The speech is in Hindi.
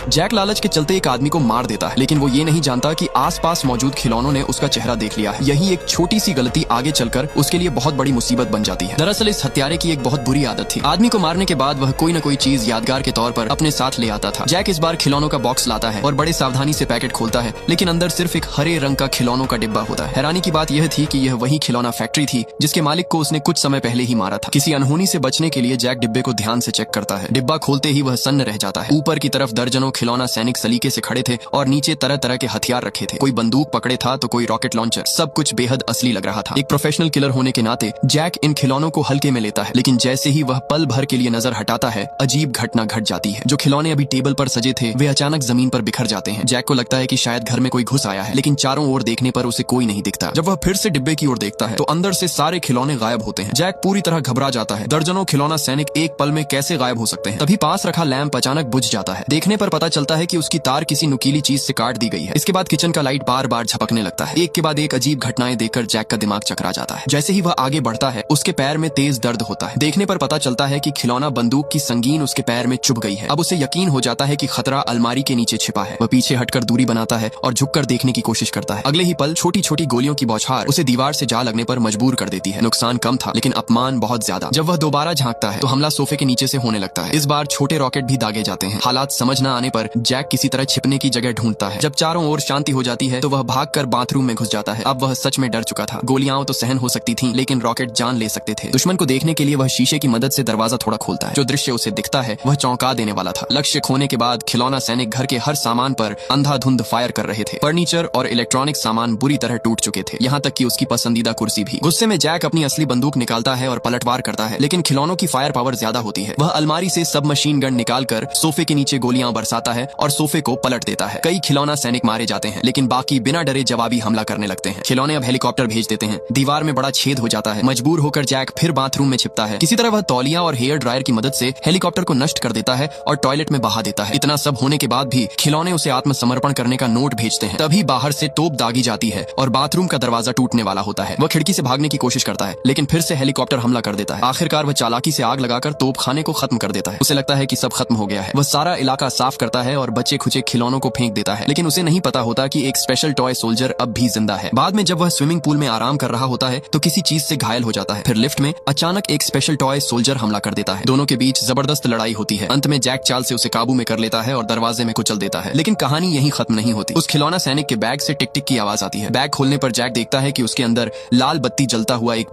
जैक लालच के चलते एक आदमी को मार देता है, लेकिन वो ये नहीं जानता कि आसपास मौजूद खिलौनों ने उसका चेहरा देख लिया है। यही एक छोटी सी गलती आगे चलकर उसके लिए बहुत बड़ी मुसीबत बन जाती है। दरअसल इस हत्यारे की एक बहुत बुरी आदत थी। आदमी को मारने के बाद वह कोई न कोई चीज यादगार के तौर पर अपने साथ ले आता था। जैक इस बार खिलौनों का बॉक्स लाता है और बड़े सावधानी से पैकेट खोलता है, लेकिन अंदर सिर्फ एक हरे रंग का खिलौनों का डिब्बा होता है। हैरानी की बात यह थी कि यह वही खिलौना फैक्ट्री थी जिसके मालिक को उसने कुछ समय पहले ही मारा था। किसी अनहोनी से बचने के लिए जैक डिब्बे को ध्यान से चेक करता है। डिब्बा खोलते ही वह सन्न रह जाता है। ऊपर की तरफ दर्जनों खिलौना सैनिक सलीके से खड़े थे और नीचे तरह तरह के हथियार रखे थे। कोई बंदूक पकड़े था तो कोई रॉकेट लॉन्चर। सब कुछ बेहद असली लग रहा था। एक प्रोफेशनल किलर होने के नाते जैक इन खिलौनों को हल्के में लेता है, लेकिन जैसे ही वह पल भर के लिए नजर हटाता है, अजीब घटना घट जाती है। जो खिलौने अभी टेबल पर सजे थे वे अचानक जमीन पर बिखर जाते हैं। जैक को लगता है कि शायद घर में कोई घुस आया है, लेकिन चारों ओर देखने पर उसे कोई नहीं दिखता। जब वह फिर से डिब्बे की ओर देखता है तो अंदर से सारे खिलौने गायब होते हैं। जैक पूरी तरह घबरा जाता है। दर्जनों खिलौना सैनिक एक पल में कैसे गायब हो सकते हैं। तभी पास रखा लैंप अचानक बुझ जाता है। देखने पर पता चलता है कि उसकी तार किसी नुकीली चीज से काट दी गई है। इसके बाद किचन का लाइट बार बार झपकने लगता है। एक के बाद एक अजीब घटनाएं देखकर जैक का दिमाग चकरा जाता है। जैसे ही वह आगे बढ़ता है उसके पैर में तेज दर्द होता है। देखने पर पता चलता है कि खिलौना बंदूक की संगीन उसके पैर में चुभ गई है। अब उसे यकीन हो जाता है कि खतरा अलमारी के नीचे छिपा है। वह पीछे हटकर दूरी बनाता है और झुककर देखने की कोशिश करता है। अगले ही पल छोटी छोटी गोलियों की बौछार उसे दीवार से जा लगने पर मजबूर कर देती है। नुकसान कम था, लेकिन अपमान बहुत ज्यादा। जब वह दोबारा झांकता है तो हमला सोफे के नीचे से होने लगता है। इस बार छोटे रॉकेट भी दागे जाते हैं। हालात समझ न आने पर जैक किसी तरह छिपने की जगह ढूंढता है। जब चारों ओर शांति हो जाती है तो वह भागकर बाथरूम में घुस जाता है। अब वह सच में डर चुका था। गोलियां तो सहन हो सकती थीं, लेकिन रॉकेट जान ले सकते थे। दुश्मन को देखने के लिए वह शीशे की मदद से दरवाजा थोड़ा खोलता है। जो दृश्य उसे दिखता है वह चौंका देने वाला था। लक्ष्य खोने के बाद खिलौना सैनिक घर के हर सामान पर अंधाधुंध फायर कर रहे थे। फर्नीचर और इलेक्ट्रॉनिक सामान बुरी तरह टूट चुके थे, यहाँ तक कि उसकी पसंदीदा कुर्सी भी। गुस्से में जैक अपनी असली बंदूक निकालता है और पलटवार करता है, लेकिन खिलौनों की फायर पावर ज्यादा होती है। वह अलमारी से सब मशीन गन निकालकर सोफे के नीचे गोलियां बरसाता है और सोफे को पलट देता है। कई खिलौना सैनिक मारे जाते हैं, लेकिन बाकी बिना डरे जवाबी हमला करने लगते हैं। खिलौने अब हेलीकॉप्टर भेज देते हैं। दीवार में बड़ा छेद हो जाता है। मजबूर होकर जैक फिर बाथरूम में छिपता है। किसी तरह वह तौलिया और हेयर ड्रायर की मदद से हेलीकॉप्टर को नष्ट कर देता है और टॉयलेट में बहा देता है। इतना सब होने के बाद भी खिलौने उसे आत्मसमर्पण करने का नोट भेजते हैं। तभी बाहर से तोप दागी जाती है और बाथरूम का दरवाजा टूटने वाला होता है। वह खिड़की से भागने की कोशिश करता है, लेकिन फिर से हेलीकॉप्टर हमला कर देता है। आखिरकार वह चालाकी से आग लगाकर तोप खाने को खत्म कर देता है। उसे लगता है कि सब खत्म हो गया है। वह सारा इलाका साफ करता है और बचे खुचे खिलौनों को फेंक देता है, लेकिन उसे नहीं पता होता कि एक स्पेशल टॉय सोल्जर अब भी जिंदा है। बाद में जब वह स्विमिंग पूल में आराम कर रहा होता है तो किसी चीज से घायल हो जाता है। फिर लिफ्ट में अचानक एक स्पेशल टॉय सोल्जर हमला कर देता है। दोनों के बीच जबरदस्त लड़ाई होती है। अंत में जैक चाल से उसे काबू में कर लेता है और दरवाजे में कुचल देता है। लेकिन कहानी यहीं खत्म नहीं होती। उस खिलौना सैनिक के बैग से टिक टिक की आवाज आती है। बैग खोलने पर जैक देखता है कि उसके अंदर लाल बत्ती जलता हुआ एक